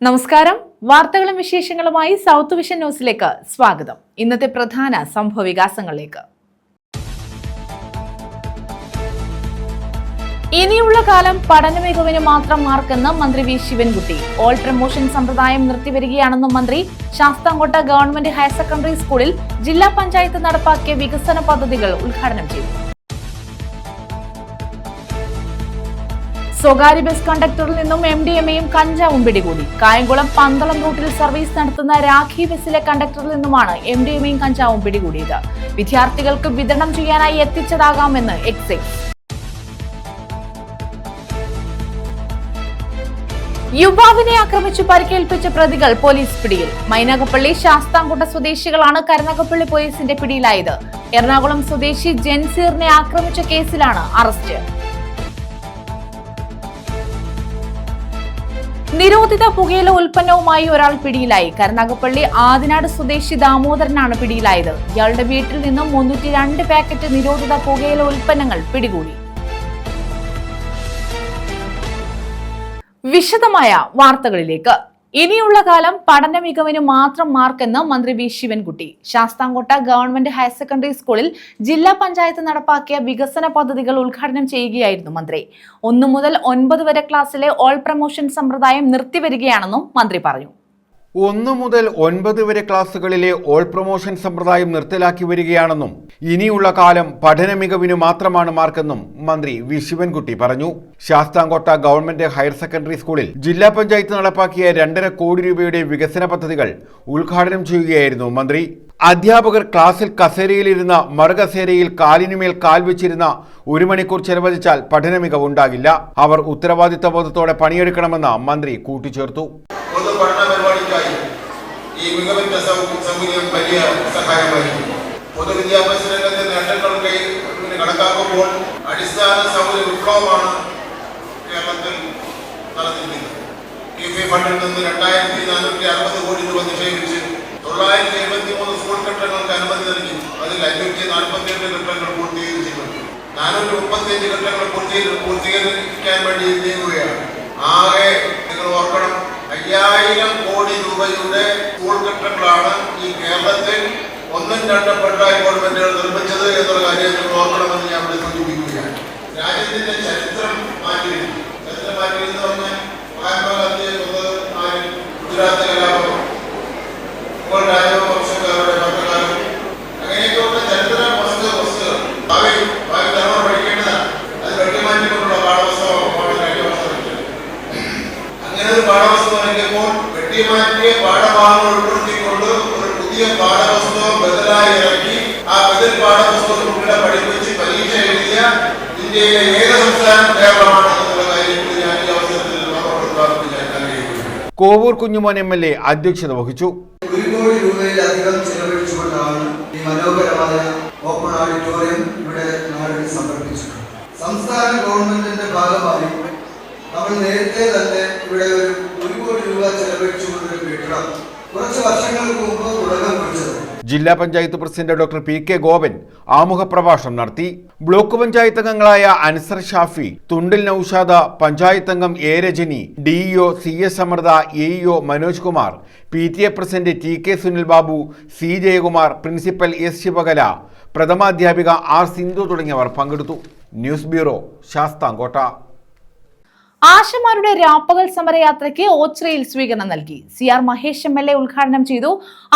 നമസ്കാരം. വാർത്തകളും വിശേഷങ്ങളുമായി സൗത്ത് വിഷൻ ന്യൂസിലേക്ക് സ്വാഗതം. ഇന്നത്തെ പ്രധാന സംഭവവികാസങ്ങളിലേക്ക്. ഇനിയുള്ള കാലം പഠന മികവിന് മാത്രം മാർക്കെന്ന് മന്ത്രി വി ശിവൻകുട്ടി. ഓൾ പ്രമോഷൻ സമ്പ്രദായം നിർത്തിവരികയാണെന്നും മന്ത്രി. ശാസ്താംകോട്ട ഗവൺമെന്റ് ഹയർ സെക്കൻഡറി സ്കൂളിൽ ജില്ലാ പഞ്ചായത്ത് നടപ്പാക്കിയ വികസന പദ്ധതികൾ ഉദ്ഘാടനം ചെയ്തു. സ്വകാര്യ ബസ് കണ്ടക്ടറിൽ നിന്നും MDMA-യും കഞ്ചാവും പിടികൂടി. കായംകുളം പന്തളം റൂട്ടിൽ സർവീസ് നടത്തുന്ന രാഖി ബസിലെ കണ്ടക്ടറിൽ നിന്നുമാണ് MDMA-യും കഞ്ചാവും പിടികൂടിയത്. വിദ്യാർത്ഥികൾക്ക് വിതരണം ചെയ്യാനായി എത്തിച്ചതാകാമെന്ന് എക്സൈസ്. യുവാവിനെ ആക്രമിച്ചു പരിക്കേൽപ്പിച്ച പ്രതികൾ പോലീസ് പിടിയിൽ. മൈനാഗപ്പള്ളി ശാസ്താംകോട്ട സ്വദേശികളാണ് കരുനാഗപ്പള്ളി പോലീസിന്റെ പിടിയിലായത്. എറണാകുളം സ്വദേശി ജൻസീറിനെ ആക്രമിച്ച കേസിലാണ് അറസ്റ്റ്. നിരോധിത പുകയില ഉൽപ്പന്നവുമായി ഒരാൾ പിടിയിലായി. കരുനാഗപ്പള്ളി ആദിനാട് സ്വദേശി ദാമോദരനാണ് പിടിയിലായത്. ഇയാളുടെ വീട്ടിൽ നിന്നും 302 പാക്കറ്റ് നിരോധിത പുകയില ഉൽപ്പന്നങ്ങൾ പിടികൂടി. വിശദമായ വാർത്തകളിലേക്ക്. ഇനിയുള്ള കാലം പഠന മികവിന് മാത്രം മാർക്കെന്ന് മന്ത്രി V Sivankutty. Sasthamkotta government higher secondary സ്കൂളിൽ ജില്ലാ പഞ്ചായത്ത് നടപ്പാക്കിയ വികസന പദ്ധതികൾ ഉദ്ഘാടനം ചെയ്യുകയായിരുന്നു മന്ത്രി. 1 മുതൽ 9 വരെ ക്ലാസ്സിലെ ഓൾ പ്രമോഷൻ സമ്പ്രദായം നിർത്തിവരികയാണെന്നും മന്ത്രി പറഞ്ഞു. 1 മുതൽ 9 വരെ ക്ലാസുകളിലെ ഓൾ പ്രൊമോഷൻ സമ്പ്രദായം നിർത്തലാക്കി വരികയാണെന്നും ഇനിയുള്ള കാലം പഠന മികവിന് മാത്രമാണ് മാർക്കെന്നും മന്ത്രി വി ശിവൻകുട്ടി പറഞ്ഞു. ശാസ്താംകോട്ട ഗവൺമെന്റ് ഹയർ സെക്കൻഡറി സ്കൂളിൽ ജില്ലാ പഞ്ചായത്ത് നടപ്പാക്കിയ 2.5 കോടി രൂപയുടെ വികസന പദ്ധതികൾ ഉദ്ഘാടനം ചെയ്യുകയായിരുന്നു മന്ത്രി. അധ്യാപകർ ക്ലാസ്സിൽ കസേരയിലിരുന്ന മറുകസേരയിൽ കാലിനുമേൽ കാൽ വെച്ചിരുന്ന 1 മണിക്കൂർ ചെലവഴിച്ചാൽ പഠന മികവ് ഉണ്ടാകില്ല. അവർ ഉത്തരവാദിത്ത ബോധത്തോടെ പണിയെടുക്കണമെന്ന് മന്ത്രി കൂട്ടിച്ചേർത്തു. ഈ മികവിന്റെ സൗകര്യം വലിയ സഹായമായിരിക്കും. പൊതുവിദ്യാഭ്യാസ രംഗത്തെ നേട്ടങ്ങൾക്ക് കണക്കാക്കുമ്പോൾ അടിസ്ഥാന സൗകര്യ വിപ്ലവമാണ് കേരളത്തിൽ നടന്നിരിക്കുന്നത്. കിഫ്ബി ഫണ്ടിൽ നിന്ന് 2460 കോടി രൂപ നിക്ഷേപിച്ച് 973 സ്കൂൾ കെട്ടിടങ്ങൾക്ക് അനുമതി നൽകി. അതിൽ 548 കെട്ടിടങ്ങൾ പൂർത്തീകരിച്ചിട്ടുണ്ട്. 435 കെട്ടിടങ്ങൾ പൂർത്തീകരിക്കാൻ വേണ്ടി നീങ്ങുകയാണ്. ആകെ നിങ്ങൾ ഓർക്കണം, 5000 കോടി രൂപയുടെ സ്കൂൾ കെട്ടിടങ്ങളാണ് ഈ കേരളത്തിൽ 1ഉം 2ഉം പിണറായി ഗവൺമെന്റുകൾ നിർമ്മിച്ചത് എന്നുള്ള കാര്യം നിങ്ങൾ ഓർക്കണമെന്ന് ഞാൻ ഇവിടെ സൂചിപ്പിക്കുകയാണ്. രാജ്യത്തിന്റെ ചരിത്രം മാറ്റിയിരുന്നു. ചരിത്രം മാറ്റിയെന്ന് പറഞ്ഞാൽ മഹാത്മാഗാന്ധിയെ കൊന്നത് ഗുജറാത്ത് കലാപം, മുഗൾ രാജവംശക്കാരുടെ ഭരണകാലം, അങ്ങനെയൊക്കെയുള്ള ചരിത്ര വസ്തുതകൾ ഭാവി തലമുറ പഠിക്കേണ്ടതാണ്. അത് വെട്ടിമാറ്റിക്കൊണ്ടുള്ള പാഠപുസ്തകമാണ് കഴിഞ്ഞ വർഷം വെച്ചത്. അങ്ങനെ ഒരു പാഠപുസ്തകം നൽകിയപ്പോൾ വെട്ടിമാറ്റിയ പാഠഭാഗങ്ങൾ ഉൾപ്പെടുത്തിക്കൊണ്ട് ഒരു പുതിയ പാഠപുസ്തകം ബദലായി ഇറക്കി ആ ബദൽ പാഠപുസ്തകം കുട്ടികളെ പഠിപ്പിച്ച് പരീക്ഷ എഴുതിയ ഇന്ത്യയിലെ ഏക സംസ്ഥാനം കേരളമാണ് എന്നുള്ള കാര്യം ഞാൻ ഈ അവസരത്തിൽ കോവൂർ കുഞ്ഞുമോൻ MLA അധ്യക്ഷത വഹിച്ചു. 1 കോടി രൂപയിലധികം ചെലവഴിച്ചുകൊണ്ടാണ് ഈ മനോഹരമായ ഓപ്പൺ ഓഡിറ്റോറിയം ഇവിടെ നാടിന് സമർപ്പിച്ചത്. സംസ്ഥാന ഗവൺമെന്റിന്റെ ഭാഗമായി നമ്മൾ നേരത്തെ തന്നെ ഇവിടെ 1 കോടി രൂപ ചെലവഴിച്ചുകൊണ്ടൊരു കെട്ടിടം കുറച്ച് വർഷങ്ങൾക്ക് മുമ്പ് തുടക്കം കുറിച്ചത്. ജില്ലാ panchayat president doctor PK Gopan ആമുഖ പ്രഭാഷണം നടത്തി. ബ്ലോക്ക് പഞ്ചായത്ത് അംഗങ്ങളായ അൻസർ ഷാഫി, തുണ്ടിൽ നൌഷാദ, പഞ്ചായത്ത് അംഗം A Rajani, DEO CS Amritha, AEO Manoj Kumar, PTA president TK Sunil Babu, C Jayakumar, principal S Shivakala, പ്രഥമാധ്യാപിക R സിന്ധു തുടങ്ങിയവർ പങ്കെടുത്തു. News bureau, Sasthamkotta. ആശമാരുടെ രാപ്പകൽ സമരയാത്രയ്ക്ക് ഓച്ചിറയിൽ സ്വീകരണം നൽകി. CR മഹേഷ് MLA ഉദ്ഘാടനം ചെയ്തു.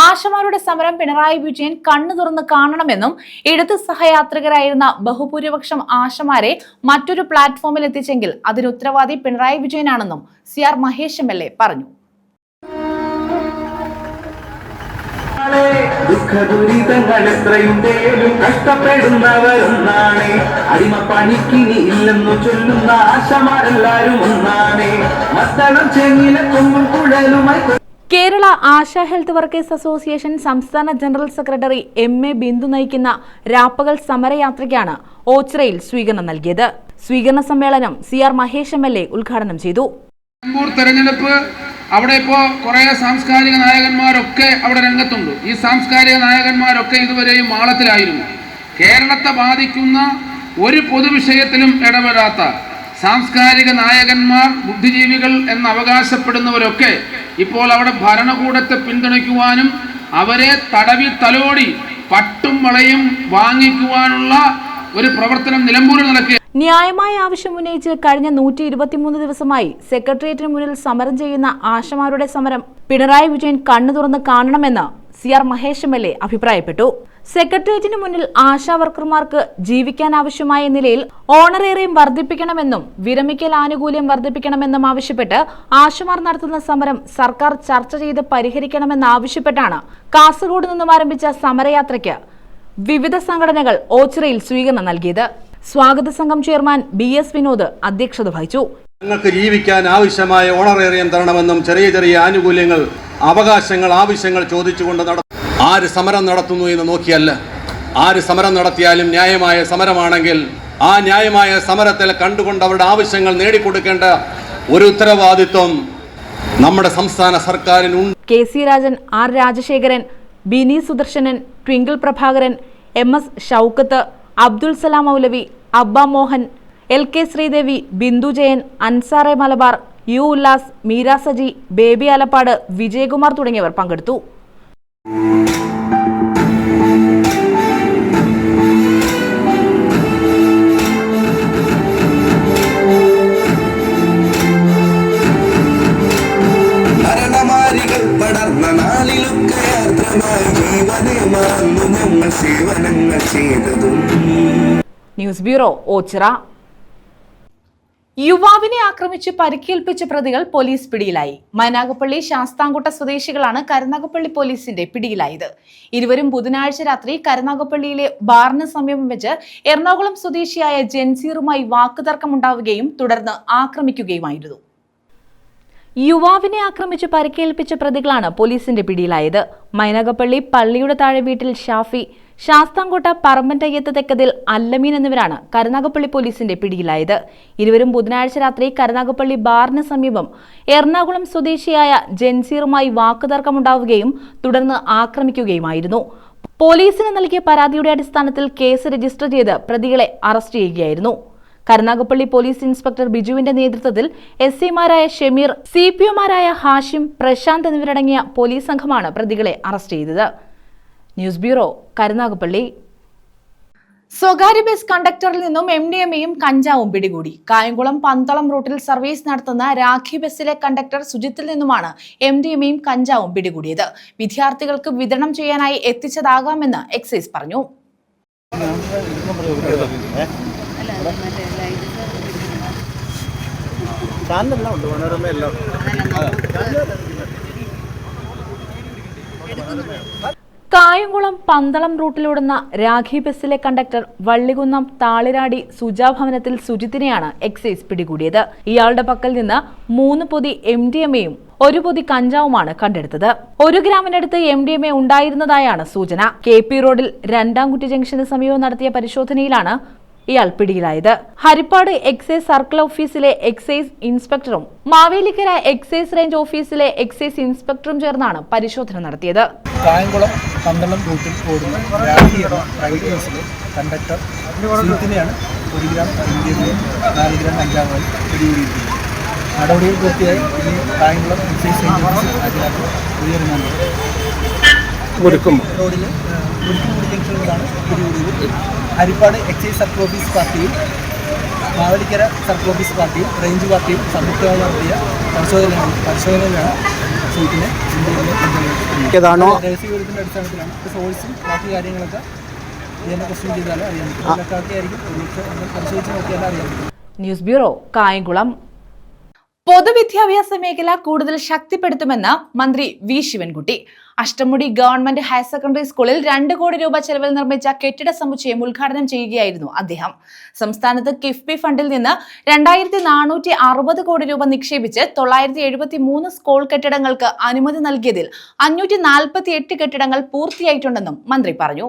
ആശമാരുടെ സമരം പിണറായി വിജയൻ കണ്ണു തുറന്ന് കാണണമെന്നും ഇടത് സഹയാത്രികരായിരുന്ന ബഹുഭൂരിപക്ഷം ആശമാരെ മറ്റൊരു പ്ലാറ്റ്ഫോമിൽ എത്തിച്ചെങ്കിൽ അതിന് ഉത്തരവാദി പിണറായി വിജയനാണെന്നും CR മഹേഷ് MLA പറഞ്ഞു. ദുഃഖദുരിതങ്ങൾ എത്രയുണ്ടേലും കഷ്ടപ്പെടുന്നവരൊന്നാണ്. അടിമപ്പണിക്കിനി ഇല്ലെന്നു ചൊല്ലുന്ന ആശമാരെല്ലാരും ഒന്നാണ്. മത്തളം ചെങ്ങില കൊമ്പും കുഴലുമായി. കേരള ആശ ഹെൽത്ത് വർക്കേഴ്സ് അസോസിയേഷൻ സംസ്ഥാന ജനറൽ സെക്രട്ടറി MA ബിന്ദു നയിക്കുന്ന രാപ്പകൽ സമരയാത്രയ്ക്കാണ് ഓച്ചിറയിൽ സ്വീകരണം നൽകിയത്. സ്വീകരണ സമ്മേളനം CR മഹേഷ് MLA ഉദ്ഘാടനം ചെയ്തു. തെരഞ്ഞെടുപ്പ് അവിടെ ഇപ്പോൾ കുറേ സാംസ്കാരിക നായകന്മാരൊക്കെ അവിടെ രംഗത്തുണ്ട്. ഈ സാംസ്കാരിക നായകന്മാരൊക്കെ ഇതുവരെയും മാളത്തിലായിരുന്നു. കേരളത്തെ ബാധിക്കുന്ന ഒരു പൊതുവിഷയത്തിലും ഇടപെടാത്ത സാംസ്കാരിക നായകന്മാർ, ബുദ്ധിജീവികൾ എന്ന് അവകാശപ്പെടുന്നവരൊക്കെ ഇപ്പോൾ അവിടെ ഭരണകൂടത്തെ പിന്തുണയ്ക്കുവാനും അവരെ തടവിൽ തലോടി പട്ടും വളയും വാങ്ങിക്കുവാനുള്ള ഒരു പ്രവർത്തനം നിലമ്പൂരിൽ നടക്കുക. ന്യായമായ ആവശ്യം ഉന്നയിച്ച് കഴിഞ്ഞ 123 ദിവസമായി സെക്രട്ടേറിയറ്റിന് മുന്നിൽ സമരം ചെയ്യുന്ന ആശമാരുടെ സമരം പിണറായി വിജയൻ കണ്ണു തുറന്ന് കാണണമെന്ന് CR മഹേഷ് MLA അഭിപ്രായപ്പെട്ടു. സെക്രട്ടേറിയറ്റിന് മുന്നിൽ ആശാ വർക്കർമാർക്ക് ജീവിക്കാൻ ആവശ്യമായ നിലയിൽ ഓണറേറിയം വർദ്ധിപ്പിക്കണമെന്നും വിരമിക്കൽ ആനുകൂല്യം വർദ്ധിപ്പിക്കണമെന്നും ആവശ്യപ്പെട്ട് ആശമാർ നടത്തുന്ന സമരം സർക്കാർ ചർച്ച ചെയ്ത് പരിഹരിക്കണമെന്നാവശ്യപ്പെട്ടാണ് കാസർഗോഡ് നിന്നും ആരംഭിച്ച സമരയാത്രയ്ക്ക് വിവിധ സംഘടനകൾ ഓച്ചിറയിൽ സ്വീകരണം നൽകിയത്. സ്വാഗത സംഘം ചെയർമാൻ BS വിനോദ് അധ്യക്ഷത വഹിച്ചു. ഞങ്ങൾക്ക് ജീവിക്കാൻ ആവശ്യമായ ഓണറേറിയം തരണമെന്നും ചെറിയ ചെറിയ ആനുകൂല്യങ്ങൾ, അവകാശങ്ങൾ, ആവശ്യങ്ങൾ ചോദിച്ചുകൊണ്ട് ആര് സമരം നടത്തുന്നു എന്ന് നോക്കിയല്ല. ആര് സമരം നടത്തിയാലും ന്യായമായ സമരമാണെങ്കിൽ ആ ന്യായമായ സമരത്തിൽ കണ്ടുകൊണ്ട് അവരുടെ ആവശ്യങ്ങൾ നേടിക്കൊടുക്കേണ്ട ഒരു ഉത്തരവാദിത്വം നമ്മുടെ സംസ്ഥാന സർക്കാരിനുണ്ട്. KC Rajan, R Rajasekharan, Bini Sudarshanan, Twinkle Prabhakaran, MS Shoukath, Abdul Salam Moulavi, Abba Mohan, LK Sreedevi, Bindu Jayan, Ansare Malabar, U Ullas, Meera Saji, Baby Alappad, Vijayakumar തുടങ്ങിയവർ പങ്കെടുത്തു. News bureau, Ochira. യുവാവിനെ ആക്രമിച്ച് പരിക്കേൽപ്പിച്ച പ്രതികൾ പോലീസ് പിടിയിലായി. മൈനാഗപ്പള്ളി ശാസ്താംകോട്ട സ്വദേശികളാണ് കരുനാഗപ്പള്ളി പോലീസിന്റെ പിടിയിലായത്. ഇരുവരും ബുധനാഴ്ച രാത്രി കരുനാഗപ്പള്ളിയിലെ ബാറിന് സമീപം വെച്ച് എറണാകുളം സ്വദേശിയായ ജൻസീറുമായി വാക്കുതർക്കമുണ്ടാവുകയും തുടർന്ന് ആക്രമിക്കുകയുമായിരുന്നു. യുവാവിനെ ആക്രമിച്ച് പരിക്കേൽപ്പിച്ച പ്രതികളാണ് പോലീസിന്റെ പിടിയിലായത്. മൈനാഗപ്പള്ളി പള്ളിയുടെ താഴെ വീട്ടിൽ ഷാഫി, ശാസ്താംകോട്ട പറമ്പൻതയ്യത്ത് തെക്കതിൽ അല്ലമീൻ എന്നിവരാണ് കരുനാഗപ്പള്ളി പോലീസിന്റെ പിടിയിലായത്. ഇരുവരും ബുധനാഴ്ച രാത്രി കരുനാഗപ്പള്ളി ബാറിന് സമീപം എറണാകുളം സ്വദേശിയായ ജൻസീറുമായി വാക്കുതർക്കമുണ്ടാവുകയും തുടർന്ന് ആക്രമിക്കുകയുമായിരുന്നു. പോലീസിന് നൽകിയ പരാതിയുടെ അടിസ്ഥാനത്തിൽ കേസ് രജിസ്റ്റർ ചെയ്ത് പ്രതികളെ അറസ്റ്റ് ചെയ്യുകയായിരുന്നു. കരുനാഗപ്പള്ളി പോലീസ് ഇൻസ്പെക്ടർ ബിജുവിന്റെ നേതൃത്വത്തിൽ SI-മാരായ ഷമീർ, CPO-മാരായ ഹാഷിം, പ്രശാന്ത് എന്നിവരടങ്ങിയ പോലീസ് സംഘമാണ് പ്രതികളെ അറസ്റ്റ് ചെയ്തത്. News bureau, Karunagappally. സ്വകാര്യ ബസ് കണ്ടക്ടറിൽ നിന്നും MDMA-യും കഞ്ചാവും പിടികൂടി. കായംകുളം പന്തളം റൂട്ടിൽ സർവീസ് നടത്തുന്ന രാഖി ബസ്സിലെ കണ്ടക്ടർ സുജിത്തിൽ നിന്നുമാണ് MDMA-യും കഞ്ചാവും പിടികൂടിയത്. വിദ്യാർത്ഥികൾക്ക് വിതരണം ചെയ്യാനായി എത്തിച്ചതാകാമെന്ന് എക്സൈസ് പറഞ്ഞു. കായംകുളം പന്തളം റൂട്ടിലോടുന്ന രാഖി ബസ്സിലെ കണ്ടക്ടർ വള്ളികുന്നം താളിരാടി സുജാ ഭവനത്തിൽ സുജിത്തിനെയാണ് എക്സൈസ് പിടികൂടിയത്. ഇയാളുടെ പക്കൽ നിന്ന് 3 പൊതി MDMA-യും 1 പൊതി കഞ്ചാവുമാണ് കണ്ടെടുത്തത്. 1 ഗ്രാമിനടുത്ത് MDMA ഉണ്ടായിരുന്നതായാണ് സൂചന. KP റോഡിൽ രണ്ടാംകുറ്റി ജംഗ്ഷന് സമീപം നടത്തിയ പരിശോധനയിലാണ് ഇയാൾ പിടിയിലായത്. ഹരിപ്പാട് എക്സൈസ് സർക്കിൾ ഓഫീസിലെ എക്സൈസ് ഇൻസ്പെക്ടറും മാവേലിക്കര എക്സൈസ് റേഞ്ച് ഓഫീസിലെ എക്സൈസ് ഇൻസ്പെക്ടറും ചേർന്നാണ് പരിശോധന നടത്തിയത്. കായംകുളം പന്തളം റൂട്ടിൽ ഓടുന്ന രാഖി എന്ന പ്രൈവറ്റ് ബസ്സിലെ കണ്ടക്ടർ സുജിത്തിനെയാണ് 1 ഗ്രാം MDMA 4 ഗ്രാം കഞ്ചാവുമായി പിടികൂടിയിരിക്കുന്നത്. നടപടികൾ പൂർത്തിയായി ഇനി കായംകുളം എക്സൈസ് റേഞ്ച് ഓഫീസിൽ ഹാജരാക്കി ഉയരുന്നുണ്ട്. റോഡിൽ മുരിക്കുംകുടി ജംഗ്ഷനിലാണ് പിടികൂടിയത്. ഹരിപ്പാട് എക്സൈസ് സർക്കിൾ ഓഫീസ് പാർട്ടിയും മാവേലിക്കര സർക്കിൾ ഓഫീസ് പാർട്ടിയും റേഞ്ച് പാർട്ടിയും സംയുക്തമായി നടത്തിയ പരിശോധനയിലാണ് സുജിത്തിനെ രഹസ്യവിവരത്തിൻ്റെ അടിസ്ഥാനത്തിലാണ്. സോഴ്സും ബാക്കി കാര്യങ്ങളൊക്കെ ഇതിനെ ക്വസ്റ്റ്യൻ ചെയ്താലും അറിയാൻ പറ്റും. അതിലൊക്കെ ആയിരിക്കും പരിശോധിച്ച് നോക്കിയാലും അറിയാൻ പറ്റും. News bureau, Kayamkulam. പൊതുവിദ്യാഭ്യാസ മേഖല കൂടുതൽ ശക്തിപ്പെടുത്തുമെന്ന് മന്ത്രി V Sivankutty. Ashtamudi government higher secondary സ്കൂളിൽ 2 കോടി രൂപ ചെലവിൽ നിർമ്മിച്ച കെട്ടിട സമുച്ചയം ഉദ്ഘാടനം ചെയ്യുകയായിരുന്നു അദ്ദേഹം. സംസ്ഥാനത്ത് കിഫ്ബി ഫണ്ടിൽ നിന്ന് 2460 കോടി രൂപ നിക്ഷേപിച്ച് 973 സ്കൂൾ കെട്ടിടങ്ങൾക്ക് അനുമതി നൽകിയതിൽ 548 കെട്ടിടങ്ങൾ പൂർത്തിയായിട്ടുണ്ടെന്നും മന്ത്രി പറഞ്ഞു.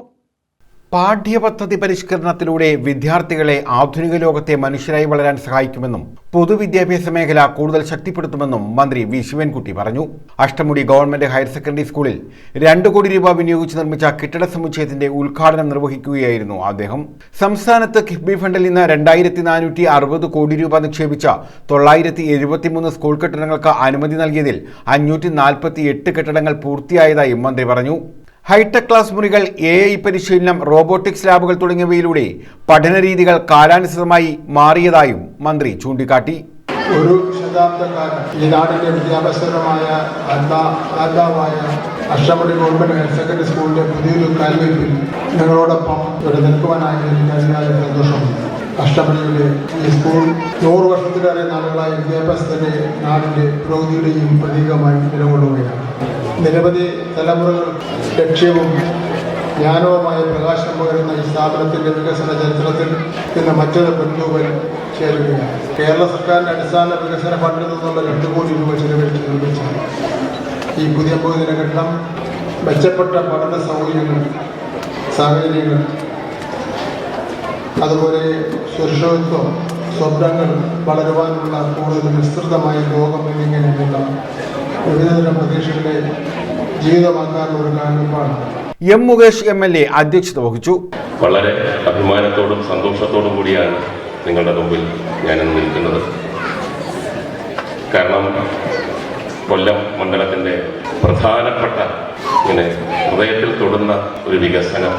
പാഠ്യപദ്ധതി പരിഷ്കരണത്തിലൂടെ വിദ്യാർത്ഥികളെ ആധുനിക ലോകത്തെ മനുഷ്യരായി വളരാൻ സഹായിക്കുമെന്നും പൊതുവിദ്യാഭ്യാസ മേഖല കൂടുതൽ ശക്തിപ്പെടുത്തുമെന്നും മന്ത്രി വി ശിവൻകുട്ടി പറഞ്ഞു. അഷ്ടമുടി ഗവൺമെന്റ് ഹയർ സെക്കൻഡറി സ്കൂളിൽ 2 കോടി രൂപ വിനിയോഗിച്ച് നിർമ്മിച്ച കെട്ടിട സമുച്ചയത്തിന്റെ ഉദ്ഘാടനം നിർവഹിക്കുകയായിരുന്നു അദ്ദേഹം. സംസ്ഥാനത്ത് കിഫ്ബി ഫണ്ടിൽ നിന്ന് 2460 കോടി രൂപ നിക്ഷേപിച്ച 973 സ്കൂൾ കെട്ടിടങ്ങൾക്ക് അനുമതി നൽകിയതിൽ 548 കെട്ടിടങ്ങൾ പൂർത്തിയായതായും മന്ത്രി പറഞ്ഞു. ഹൈടെക് ക്ലാസ് മുറികൾ, AI പരിശീലനം, റോബോട്ടിക്സ് ലാബുകൾ തുടങ്ങിയവയിലൂടെ പഠനരീതികൾ കാലാനുസൃതമായി മാറിയതായും മന്ത്രി ചൂണ്ടിക്കാട്ടി. ഒരു ശതാബ്ദക്കാലം ഈ നാടിന്റെ വിദ്യാഭ്യാസപരമായ ആത്മാവായ അഷ്ടമുടി ഗവൺമെന്റ് ഹയർ സെക്കൻഡറി സ്കൂളിന്റെ പുതിയൊരു കാൽവയ്പിൽ നിങ്ങളോടൊപ്പം ഇവിടെ നിൽക്കുവാനായി കഴിഞ്ഞാൽ സന്തോഷമുണ്ട്. അഷ്ടമുടിയുടെ ഈ സ്കൂൾ 100 വർഷത്തിലേറെ നാളുകളായി വിദ്യാഭ്യാസത്തിന്റെ നാടിന്റെ പുരോഗതിയുടെയും പ്രതീകമായി നിലകൊള്ളുകയാണ്. നിരവധി തലമുറകൾ ലക്ഷ്യവും ജ്ഞാനവുമായ പ്രകാശം പകരുന്ന ഈ സ്ഥാപനത്തിന്റെ വികസന ചരിത്രത്തിൽ ഇന്ന് മറ്റൊരു പൊൻതൂവൽ ചേരുകയാണ്. കേരള സർക്കാരിന്റെ അടിസ്ഥാന വികസന ഫണ്ടിൽ നിന്നുള്ള 2 കോടി രൂപ ചെലവഴിച്ച് നിർമ്മിച്ച ഈ പുതിയ ഭൗതിക കെട്ടിടം മെച്ചപ്പെട്ട പഠന സാഹചര്യങ്ങൾ, അതുപോലെ സുരക്ഷിതത്വം, സ്വപ്നങ്ങൾ വളരുവാനുള്ള കൂടുതൽ വിസ്തൃതമായ ലോകം എന്നിങ്ങനെയുള്ള വിവിധതരം പ്രതീക്ഷകളെ ജീവിതമാക്കാനുള്ള ഒരു കാരണമാണ്. എം മുകേഷ് MLA അധ്യക്ഷത വഹിച്ചു. വളരെ അഭിമാനത്തോടും സന്തോഷത്തോടും കൂടിയാണ് നിങ്ങളുടെ മുമ്പിൽ ഞാനിന്ന് നിൽക്കുന്നത്. കാരണം കൊല്ലം മണ്ഡലത്തിൻ്റെ പ്രധാനപ്പെട്ട ഹൃദയത്തിൽ തൊടുന്ന ഒരു വികസനം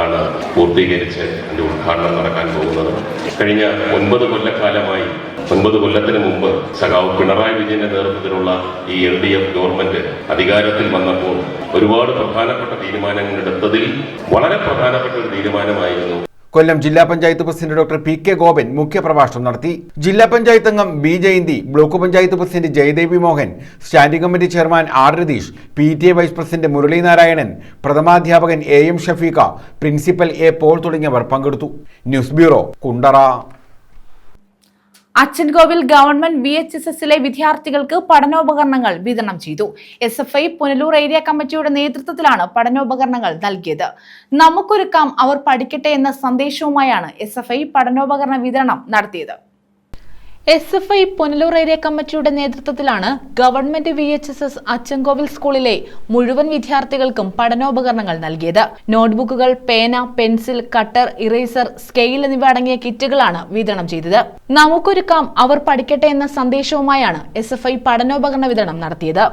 ആണ് പൂർത്തീകരിച്ച് അതിൻ്റെ ഉദ്ഘാടനം നടക്കാൻ പോകുന്നത്. കഴിഞ്ഞ 9 കൊല്ലക്കാലമായി 9 കൊല്ലത്തിന് മുമ്പ് സഖാവ് പിണറായി വിജയന്റെ നേതൃത്വത്തിലുള്ള ഈ LDF ഗവൺമെന്റ് അധികാരത്തിൽ വന്നപ്പോൾ ഒരുപാട് പ്രധാനപ്പെട്ട തീരുമാനങ്ങൾ എടുത്തതിൽ വളരെ പ്രധാനപ്പെട്ട ഒരു തീരുമാനമായിരുന്നു. കൊല്ലം ജില്ലാ panchayat president doctor PK Gopan മുഖ്യപ്രഭാഷണം നടത്തി. ജില്ലാ പഞ്ചായത്ത് അംഗം B Jayanthi, block panchayat president Jayadevi Mohan, standing committee chairman R Ratheesh, PTA vice president Murali Narayanan, പ്രഥമാധ്യാപകൻ AM Shafeeq, principal A Paul തുടങ്ങിയവർ പങ്കെടുത്തു. News bureau, Kundara. Achankovil government VHSSലെ വിദ്യാർത്ഥികൾക്ക് പഠനോപകരണങ്ങൾ വിതരണം ചെയ്തു. SFI പുനലൂർ ഏരിയ കമ്മിറ്റിയുടെ നേതൃത്വത്തിലാണ് പഠനോപകരണങ്ങൾ നൽകിയത്. നമുക്കൊരുക്കാം, അവർ പഠിക്കട്ടെ എന്ന സന്ദേശവുമായാണ് SFI പഠനോപകരണ വിതരണം നടത്തിയത്. SFI പുനലൂർ ഏരിയ കമ്മിറ്റിയുടെ നേതൃത്വത്തിലാണ് ഗവൺമെന്റ് VHSS അച്ചൻകോവിൽ സ്കൂളിലെ മുഴുവൻ വിദ്യാർത്ഥികൾക്കും പഠനോപകരണങ്ങൾ നൽകിയത്. നോട്ട്ബുക്കുകൾ, പേന, പെൻസിൽ, കട്ടർ, ഇറേസർ, സ്കെയിൽ എന്നിവ അടങ്ങിയ കിറ്റുകളാണ് വിതരണം ചെയ്തത്. നമുക്കൊരുക്കാം, അവർ പഠിക്കട്ടെ എന്ന സന്ദേശവുമായാണ് SFI പഠനോപകരണ വിതരണം നടത്തിയത്.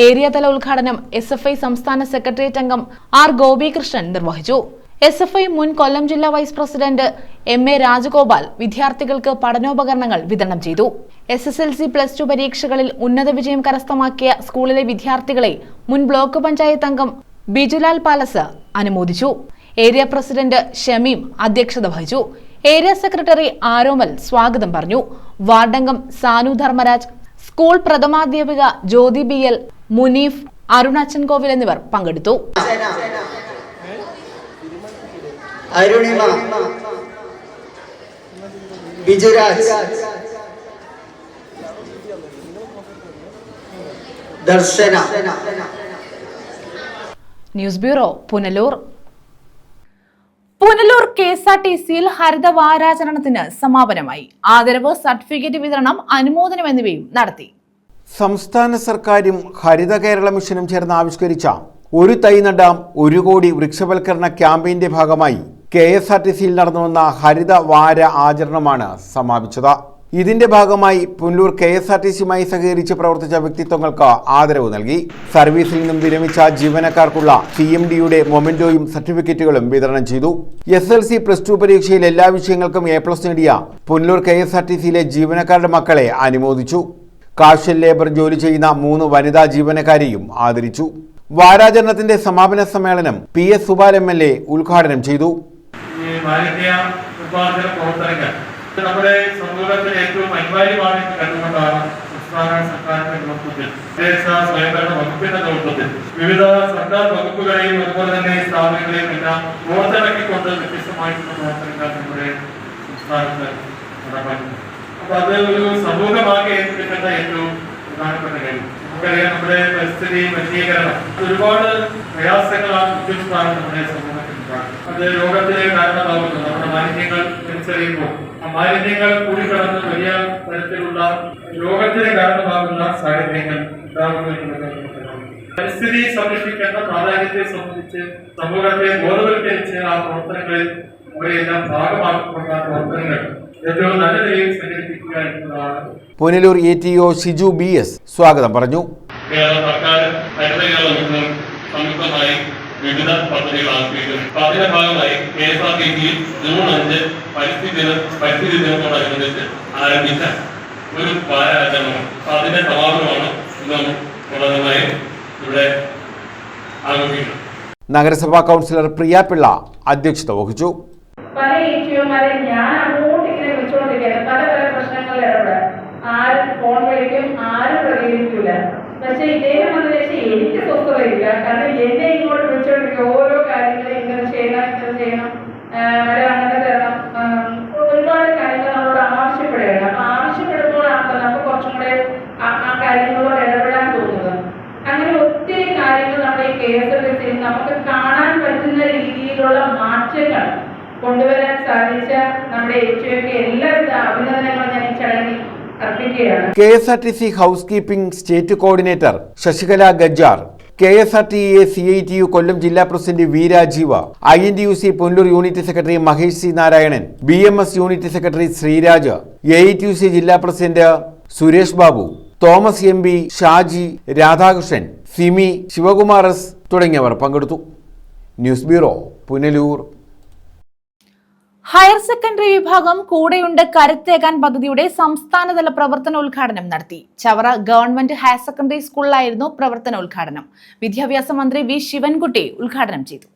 ഏരിയ തല ഉദ്ഘാടനം SFI സംസ്ഥാന സെക്രട്ടേറിയറ്റ് അംഗം R ഗോപികൃഷ്ണൻ നിർവഹിച്ചു. SFI മുൻ കൊല്ലം ജില്ലാ വൈസ് പ്രസിഡന്റ് MA രാജഗോപാൽ വിദ്യാർത്ഥികൾക്ക് പഠനോപകരണങ്ങൾ വിതരണം ചെയ്തു. SSLC+2 പരീക്ഷകളിൽ ഉന്നത വിജയം കരസ്ഥമാക്കിയ സ്കൂളിലെ വിദ്യാർത്ഥികളെ മുൻ ബ്ലോക്ക് പഞ്ചായത്ത് അംഗം ബിജുലാൽ പാലസ് അനുമോദിച്ചു. ഏരിയ പ്രസിഡന്റ് ഷമീം അധ്യക്ഷത വഹിച്ചു. ഏരിയ സെക്രട്ടറി ആരോമൽ സ്വാഗതം പറഞ്ഞു. വാർഡംഗം സാനു ധർമ്മരാജ്, സ്കൂൾ പ്രഥമാധ്യാപിക ജ്യോതി BL, മുനീഫ്, അരുൺ അച്ചൻകോവിൽ എന്നിവർ പങ്കെടുത്തു. അരുണിമ, ബിജുരാജ്, ദർശന. News bureau, Punalur. പുനലൂർ KSRTCയിൽ ഹരിത വാരാചരണത്തിന് സമാപനമായി. ആദരവ്, സർട്ടിഫിക്കറ്റ് വിതരണം, അനുമോദനം എന്നിവയും നടത്തി. സംസ്ഥാന സർക്കാരും ഹരിത കേരള മിഷനും ചേർന്ന് ആവിഷ്കരിച്ച ഒരു തൈ നടാം 1 കോടി വൃക്ഷവൽക്കരണ ക്യാമ്പയിന്റെ ഭാഗമായി KSRTCയിൽ നടന്നുവന്ന ഹരിത വാര ആചരണമാണ് സമാപിച്ചത്. ഇതിന്റെ ഭാഗമായി പുനലൂർ KSRTCയുമായി സഹകരിച്ച് പ്രവർത്തിച്ച വ്യക്തിത്വങ്ങൾക്ക് ആദരവ് നൽകി. സർവീസിൽ നിന്നും വിരമിച്ച ജീവനക്കാർക്കുള്ള CMDയുടെ മൊമെന്റോയും സർട്ടിഫിക്കറ്റുകളും വിതരണം ചെയ്തു. SLC+2 പരീക്ഷയിൽ എല്ലാ വിഷയങ്ങൾക്കും A+ നേടിയ പുനലൂർ KSRTCയിലെ ജീവനക്കാരുടെ മക്കളെ അനുമോദിച്ചു. കാഷ്വൽ ലേബർ ജോലി ചെയ്യുന്ന 3 വനിതാ ജീവനക്കാരെയും ആദരിച്ചു. വാരാചരണത്തിന്റെ സമാപന സമ്മേളനം PS സുബാൽ MLA ഉദ്ഘാടനം ചെയ്തു. നമ്മുടെ സമൂഹത്തിൽ ഏറ്റവും അനിവാര്യമായി കണ്ടുകൊണ്ടാണ് സംസ്ഥാന സർക്കാരിന്റെ നേതൃത്വത്തിൽ സ്വയംഭരണ വകുപ്പിന്റെ നേതൃത്വത്തിൽ വിവിധ സർക്കാർ വകുപ്പുകളെയും അതുപോലെ തന്നെ സ്ഥാപനങ്ങളെയും എല്ലാം പുറത്തിറക്കിക്കൊണ്ട് വ്യത്യസ്തമായിട്ടുള്ള പ്രവർത്തനങ്ങൾ നമ്മുടെ സംസ്ഥാനത്ത് നടപ്പാക്കുന്നു. അപ്പൊ അത് ഒരു സമൂഹമാകെ ഏറ്റെടുക്കേണ്ട ഏറ്റവും പ്രധാനപ്പെട്ട കാര്യം. നമുക്കറിയാം, നമ്മുടെ പരിസ്ഥിതി മലിനീകരണം ഒരുപാട് പ്രയാസങ്ങളാണ് നമ്മുടെ സമൂഹത്തിൽ ഉണ്ടാകുന്നത്. അത് രോഗത്തിന് കാരണമാകുന്നു. നമ്മുടെ മാലിന്യങ്ങൾ തിരിച്ചറിയുമ്പോൾ ആ മാലിന്യങ്ങൾ കൂടിക്കടന്ന് വലിയ തരത്തിലുള്ള രോഗത്തിന് കാരണമാകുന്ന സാഹചര്യങ്ങൾ ഉണ്ടാകുന്നു. പരിസ്ഥിതി സംരക്ഷിക്കേണ്ട പ്രാധാന്യത്തെ സംബന്ധിച്ച് സമൂഹത്തെ ബോധവൽക്കരിച്ച് ആ പ്രവർത്തനങ്ങളിൽ അവരെല്ലാം ഭാഗമാക്കുന്ന പ്രവർത്തനങ്ങൾ ഏറ്റവും നല്ല നിലയിൽ സംഘടിപ്പിക്കുക എന്നതാണ്. പുനലൂർ ATO ഷിജു BS സ്വാഗതം പറഞ്ഞു. കേരള സർക്കാർ സംയുക്തമായി വിവിധ പദ്ധതികൾ ആവിഷ്കരിക്കുന്നു. അതിന്റെ ഭാഗമായി KSRTC ജൂൺ 5 പരിസ്ഥിതി ദിനത്തോടനുബന്ധിച്ച് ആരംഭിച്ച ഒരു വാരാചരണമാണ്. അതിന്റെ സമാപനമാണ് ഇന്ന് പ്രധാനമായും ഇവിടെ ആരംഭിക്കുന്നത്. നഗരസഭാ കൗൺസിലർ പ്രിയാപിള്ള അധ്യക്ഷത വഹിച്ചു. പല ഏറ്റുമാരെ ഞാൻ അങ്ങോട്ട് ഇങ്ങനെ വെച്ചുകൊണ്ടിരിക്കുകയാണ്. പല പല പ്രശ്നങ്ങളിൽ ഇടപെടാൻ ആരും ഫോൺ വിളിക്കും, ആരും പ്രതികരിക്കില്ല. പക്ഷെ ഇദ്ദേഹം വന്നു വെച്ചാൽ എനിക്ക് സ്വസ്ഥതയില്ല. കാരണം എന്നെ ഇങ്ങോട്ട് വിളിച്ചുകൊണ്ടിരിക്കും. ഓരോ കാര്യങ്ങളും ഇങ്ങനെ ചെയ്യണം, ഇങ്ങനെ ചെയ്യണം, അങ്ങനെ തരണം, ഒരുപാട് കാര്യങ്ങൾ നമ്മളോട് ആവശ്യപ്പെടുകയാണ്. അപ്പൊ ആവശ്യപ്പെടുമ്പോഴാണ് നമുക്ക് കുറച്ചും കൂടെ ആ കാര്യങ്ങളോട് ഇടപെടാൻ തോന്നുന്നത്. അങ്ങനെ ഒത്തിരി കാര്യങ്ങൾ നമ്മുടെ ഈ KSRTC നമുക്ക് കാണാൻ പറ്റുന്ന രീതിയിലുള്ള മാറ്റങ്ങൾ കൊണ്ടുവരാൻ സാധിച്ച നമ്മുടെ ഏറ്റുമാർക്ക് എല്ലാവിധ അഭിനന്ദനങ്ങളും ഞാൻ ഈ ചടങ്ങിൽ അർപ്പിക്കുകയാണ്. KSRTC house keeping state coordinator Sasikala Gajjar, KSRTA CITU Kollam ജില്ലാ president V Rajeeva, INTUC Punalur unit secretary Mahesh C Narayanan, BMS unit secretary Sreeraj, AITUC ജില്ലാ president Suresh Babu, Thomas MB, Shaji, Radhakrishnan, Simi, Sivakumar S തുടങ്ങിയവർ പങ്കെടുത്തു. News bureau, Punalur. Higher secondary വിഭാഗം കൂടെയുണ്ട് കരുത്തേകാൻ പദ്ധതിയുടെ സംസ്ഥാനതല പ്രവർത്തനോദ്ഘാടനം നടത്തി. ചവറ ഗവൺമെന്റ് ഹയർ സെക്കൻഡറി സ്കൂളിലായിരുന്നു പ്രവർത്തനോദ്ഘാടനം. വിദ്യാഭ്യാസ മന്ത്രി വി ശിവൻകുട്ടി ഉദ്ഘാടനം ചെയ്തു.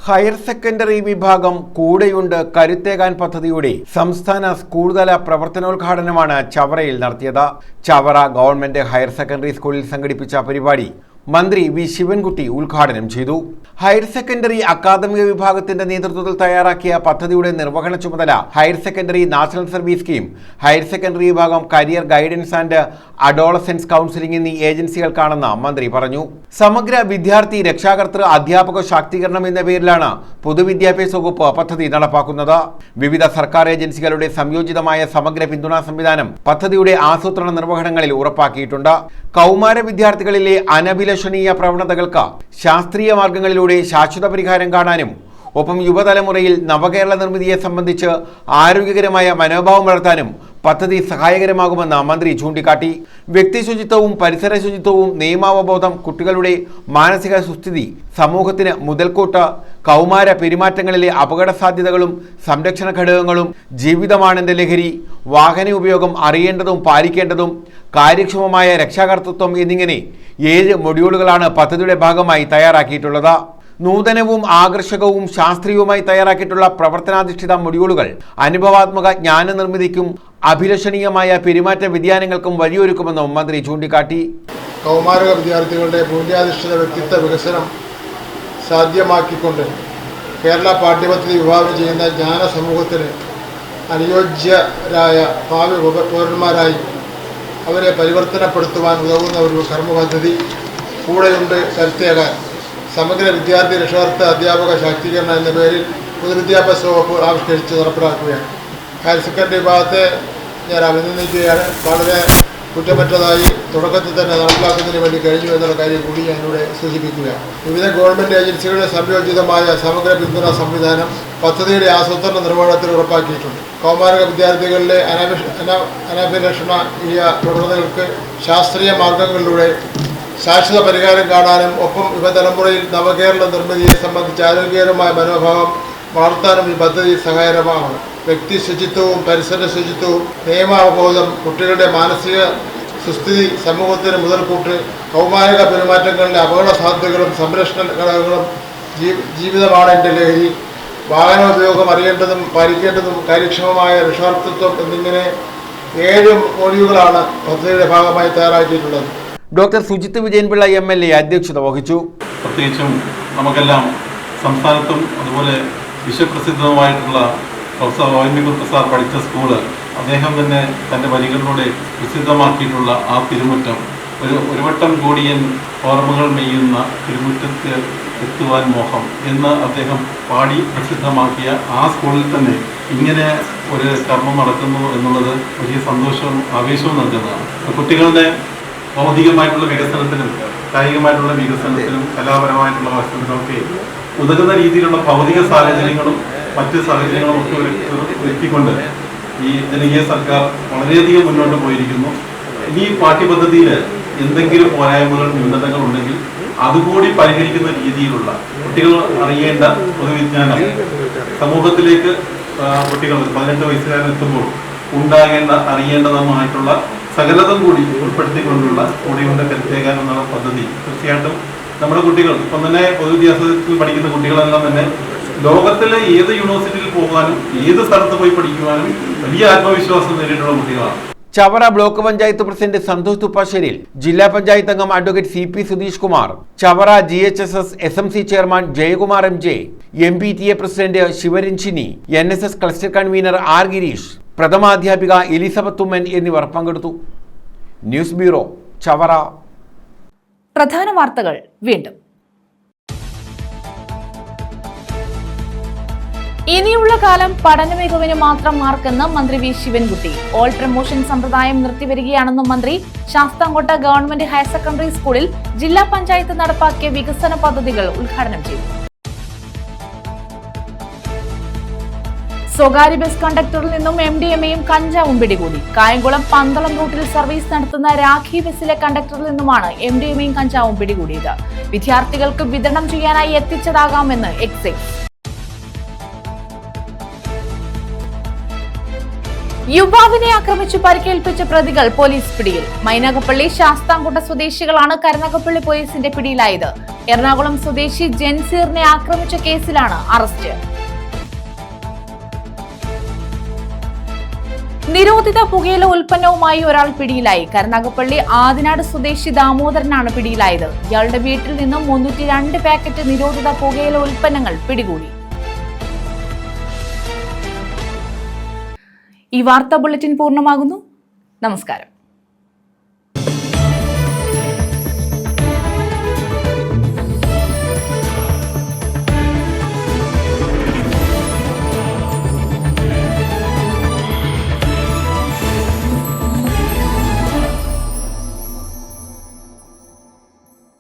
ഹയർ സെക്കൻഡറി വിഭാഗം കൂടെയുണ്ട് കരുത്തേകാൻ പദ്ധതിയുടെ സംസ്ഥാന സ്കൂൾതല പ്രവർത്തനോദ്ഘാടനമാണ് ചവറയിൽ നടത്തിയത്. ചവറ ഗവൺമെന്റ് ഹയർ സെക്കൻഡറി സ്കൂളിൽ സംഘടിപ്പിച്ച പരിപാടി മന്ത്രി വി ശിവൻകുട്ടി ഉദ്ഘാടനം ചെയ്തു. ഹയർ സെക്കൻഡറി അക്കാദമിക വിഭാഗത്തിന്റെ നേതൃത്വത്തിൽ തയ്യാറാക്കിയ പദ്ധതിയുടെ നിർവഹണ ചുമതല higher secondary national service scheme, higher secondary വിഭാഗം career guidance and adolescence counselling എന്നീ ഏജൻസികൾക്കാണെന്ന് മന്ത്രി പറഞ്ഞു. സമഗ്ര വിദ്യാർത്ഥി രക്ഷാകർതൃ അധ്യാപക ശാക്തീകരണം എന്ന പേരിലാണ് പൊതുവിദ്യാഭ്യാസ വകുപ്പ് പദ്ധതി നടപ്പാക്കുന്നത്. വിവിധ സർക്കാർ ഏജൻസികളുടെ സംയോജിതമായ സമഗ്ര പിന്തുണാ സംവിധാനം പദ്ധതിയുടെ ആസൂത്രണ നിർവഹണങ്ങളിൽ ഉറപ്പാക്കിയിട്ടുണ്ട്. കൗമാര വിദ്യാർത്ഥികളിലെ അനഭിലഷണീയ പ്രവണതകൾക്ക് ശാസ്ത്രീയ മാർഗങ്ങളിലൂടെ ശാശ്വത പരിഹാരം കാണാനും ഒപ്പം യുവതലമുറയിൽ നവകേരള നിർമ്മിതിയെ സംബന്ധിച്ച് ആരോഗ്യകരമായ മനോഭാവം വളർത്താനും പദ്ധതി സഹായകരമാകുമെന്ന് മന്ത്രി ചൂണ്ടിക്കാട്ടി. വ്യക്തി ശുചിത്വവും പരിസര ശുചിത്വവും നിയമാവബോധം, കുട്ടികളുടെ മാനസിക സുസ്ഥിതി, സമൂഹത്തിന് മുതൽക്കൂട്ട്, കൗമാര പെരുമാറ്റങ്ങളിലെ അപകട സാധ്യതകളും സംരക്ഷണ ഘടകങ്ങളും, ജീവിതമാണെന്റെ ലഹരി, വാഹന ഉപയോഗം അറിയേണ്ടതും പാലിക്കേണ്ടതും, കാര്യക്ഷമമായ രക്ഷാകർതൃത്വം എന്നിങ്ങനെ 7 മൊഡ്യൂളുകളാണ് പദ്ധതിയുടെ ഭാഗമായി തയ്യാറാക്കിയിട്ടുള്ളത്. നൂതനവും ആകർഷകവും ശാസ്ത്രീയവുമായി തയ്യാറാക്കിയിട്ടുള്ള പ്രവർത്തനാധിഷ്ഠിത മൊഡ്യൂളുകൾ അനുഭവാത്മക ജ്ഞാന നിർമ്മിതിക്കും അഭിലഷണീയമായ പെരുമാറ്റ വ്യതിയാനങ്ങൾക്കും വഴിയൊരുക്കുമെന്നും മന്ത്രി ചൂണ്ടിക്കാട്ടി. കൗമാരക വിദ്യാർത്ഥികളുടെ മൂല്യാധിഷ്ഠിത വ്യക്തിത്വ വികസനം സാധ്യമാക്കിക്കൊണ്ട് കേരള പാഠ്യപദ്ധതി വിഭാവനം ചെയ്യുന്ന ജ്ഞാന സമൂഹത്തിന് അനുയോജ്യരായ ഭാവി പൗരന്മാരായി അവരെ പരിവർത്തനപ്പെടുത്തുവാൻ ഉതകുന്ന ഒരു കർമ്മപദ്ധതി കൂടെയുണ്ട് കരുത്തേകാൻ സമഗ്ര വിദ്യാർത്ഥി രക്ഷാകർതൃ അധ്യാപക ശാക്തീകരണം എന്ന പേരിൽ പൊതുവിദ്യാഭ്യാസ വകുപ്പ് ആവിഷ്കരിച്ച് നടപ്പിലാക്കുകയാണ്. ഹയർ സെക്കൻഡറി വിഭാഗത്തെ ഞാൻ അഭിനന്ദിക്കുകയാണ്. വളരെ കുറ്റമറ്റതായി തുടക്കത്തിൽ തന്നെ നടപ്പിലാക്കുന്നതിന് വേണ്ടി കഴിഞ്ഞു എന്നുള്ള കാര്യം കൂടി ഞാനിവിടെ സൂചിപ്പിക്കുകയാണ്. വിവിധ ഗവൺമെൻറ് ഏജൻസികളുടെ സംയോജിതമായ സമഗ്ര പിന്തുണാ സംവിധാനം പദ്ധതിയുടെ ആസൂത്രണ നിർവഹണത്തിൽ ഉറപ്പാക്കിയിട്ടുണ്ട്. കൗമാരക വിദ്യാർത്ഥികളിലെ അനഭിലഷണീയ പ്രവണതകൾക്ക് ശാസ്ത്രീയ മാർഗങ്ങളിലൂടെ ശാശ്വത പരിഹാരം കാണാനും ഒപ്പം യുവതലമുറയിൽ നവകേരള നിർമ്മിതിയെ സംബന്ധിച്ച് ആരോഗ്യകരമായ മനോഭാവം വളർത്താനും ഈ പദ്ധതി സഹായകരമാണ്. വ്യക്തി ശുചിത്വവും പരിസര ശുചിത്വവും നിയമാവബോധം, കുട്ടികളുടെ മാനസിക സുസ്ഥിതി, സമൂഹത്തിന് മുതൽക്കൂട്ട്, കൗമാരക പെരുമാറ്റങ്ങളിലെ അപകട സാധ്യതകളും സംരക്ഷണ ഘടകങ്ങളും, ജീവിതമാണ് എൻ്റെ ലഹരി, വാഹനോപയോഗം അറിയേണ്ടതും പാലിക്കേണ്ടതും, കാര്യക്ഷമമായ രക്ഷാകർതൃത്വം എന്നിങ്ങനെ 7 മൊഡ്യൂളുകളാണ് പദ്ധതിയുടെ ഭാഗമായി തയ്യാറാക്കിയിട്ടുള്ളത്. ഡോക്ടർ സുജിത് വിജയൻപിള്ള MLA അധ്യക്ഷത വഹിച്ചു. പ്രത്യേകിച്ചും നമുക്കെല്ലാം സംസ്ഥാനത്തും അതുപോലെ വിശ്വപ്രസിദ്ധവുമായിട്ടുള്ള പ്രൊഫസർ ONV സാർ പഠിച്ച സ്കൂള് അദ്ദേഹം തന്നെ തൻ്റെ വരികളിലൂടെ പ്രസിദ്ധമാക്കിയിട്ടുള്ള ആ തിരുമുറ്റം ഒരു വട്ടം കൂടിയൻ ഓർമ്മകൾ മെയ്യുന്ന തിരുമുറ്റത്ത് എത്തുവാൻ മോഹം എന്ന് അദ്ദേഹം പാടി പ്രസിദ്ധമാക്കിയ ആ സ്കൂളിൽ തന്നെ ഇങ്ങനെ ഒരു കർമ്മം നടക്കുന്നു എന്നുള്ളത് വലിയ സന്തോഷവും ആവേശവും നൽകുന്നതാണ്. കുട്ടികളുടെ ഭൗതികമായിട്ടുള്ള വികസനത്തിനും കായികമായിട്ടുള്ള വികസനത്തിനും കലാപരമായിട്ടുള്ള വശത്തിനുമൊക്കെ ഉതകുന്ന രീതിയിലുള്ള ഭൗതിക സാഹചര്യങ്ങളും മറ്റ് സാഹചര്യങ്ങളും ഒക്കെ ഒരുക്കിക്കൊണ്ട് ഈ ജനകീയ സർക്കാർ വളരെയധികം മുന്നോട്ട് പോയിരിക്കുന്നു. ഈ പാഠ്യപദ്ധതിയിൽ എന്തെങ്കിലും പോരായ്മകൾ ന്യൂനതകൾ ഉണ്ടെങ്കിൽ അതുകൂടി പരിഹരിക്കുന്ന രീതിയിലുള്ള കുട്ടികൾ അറിയേണ്ട പൊതുവിജ്ഞാനം സമൂഹത്തിലേക്ക് കുട്ടികൾ 18 വയസ്സുകാരെത്തുമ്പോൾ അറിയേണ്ടതുമായിട്ടുള്ള സകലതും കൂടി ഉൾപ്പെടുത്തിക്കൊണ്ടുള്ള കൂടിയുണ്ട് കരുത്തേകാൻ എന്നുള്ള പദ്ധതി തീർച്ചയായിട്ടും നമ്മുടെ കുട്ടികൾ ഇപ്പം തന്നെ പൊതുവിദ്യാഭ്യാസത്തിൽ പഠിക്കുന്ന കുട്ടികളെല്ലാം തന്നെ ലോകത്തിലെ ഏത് യൂണിവേഴ്സിറ്റിയിൽ പോകാനും ഏത് സ്ഥലത്ത് പോയി പഠിക്കുവാനും വലിയ ആത്മവിശ്വാസം നേടിയിട്ടുള്ള കുട്ടികളാണ്. ചവറ ബ്ലോക്ക് പഞ്ചായത്ത് പ്രസിഡന്റ് സന്തോഷ് തുപ്പാശ്ശേരിൽ, ജില്ലാ പഞ്ചായത്ത് അംഗം advocate CP Sudheesh Kumar, Chavara GHSS SMC chairman Jayakumar MJ, MPTA president Sivaranjini, NSS cluster convener R Gireesh, പ്രഥമാധ്യാപിക എലിസബത്ത് ഉമ്മൻ എന്നിവർ പങ്കെടുത്തു. News bureau, Chavara. പ്രധാന വാർത്തകൾ വീണ്ടും. ഇനിയുള്ള കാലം പഠന മികവിന് മാത്രം മാർക്കെന്ന് മന്ത്രി വി ശിവൻകുട്ടി. ഓൾ പ്രമോഷൻ സമ്പ്രദായം നിർത്തിവരികയാണെന്നും മന്ത്രി. ശാസ്താംകോട്ട ഗവൺമെന്റ് ഹയർ സെക്കൻഡറി സ്കൂളിൽ ജില്ലാ പഞ്ചായത്ത് നടപ്പാക്കിയ വികസന പദ്ധതികൾ ഉദ്ഘാടനം ചെയ്തു. സ്വകാര്യ ബസ് കണ്ടക്ടറിൽ നിന്നും MDMAയും കഞ്ചാവും പിടികൂടി. കായംകുളം പന്തളം റൂട്ടിൽ സർവീസ് നടത്തുന്ന രാഖി ബസിലെ കണ്ടക്ടറിൽ നിന്നുമാണ് MDMAയും കഞ്ചാവും പിടികൂടിയത്. വിദ്യാർത്ഥികൾക്ക് വിതരണം ചെയ്യാനായി എത്തിച്ചതാകാമെന്ന് എക്സൈസ്. യുവാവിനെ ആക്രമിച്ചു പരിക്കേൽപ്പിച്ച പ്രതികൾ പോലീസ് പിടിയിൽ. മൈനാഗപ്പള്ളി ശാസ്താംകോട്ട സ്വദേശികളാണ് കരുനാഗപ്പള്ളി പോലീസിന്റെ പിടിയിലായത്. എറണാകുളം സ്വദേശി ജൻസീറിനെ ആക്രമിച്ച കേസിലാണ് അറസ്റ്റ്. നിരോധിത പുകയില ഉൽപ്പന്നവുമായി ഒരാൾ പിടിയിലായി. കരുനാഗപ്പള്ളി ആദിനാട് സ്വദേശി ദാമോദരനാണ് പിടിയിലായത്. ഇയാളുടെ വീട്ടിൽ നിന്നും 302 പാക്കറ്റ് നിരോധിത പുകയില ഉൽപ്പന്നങ്ങൾ പിടികൂടി. ഈ വാർത്താ ബുള്ളറ്റിൻ പൂർണ്ണമാകുന്നു. നമസ്കാരം.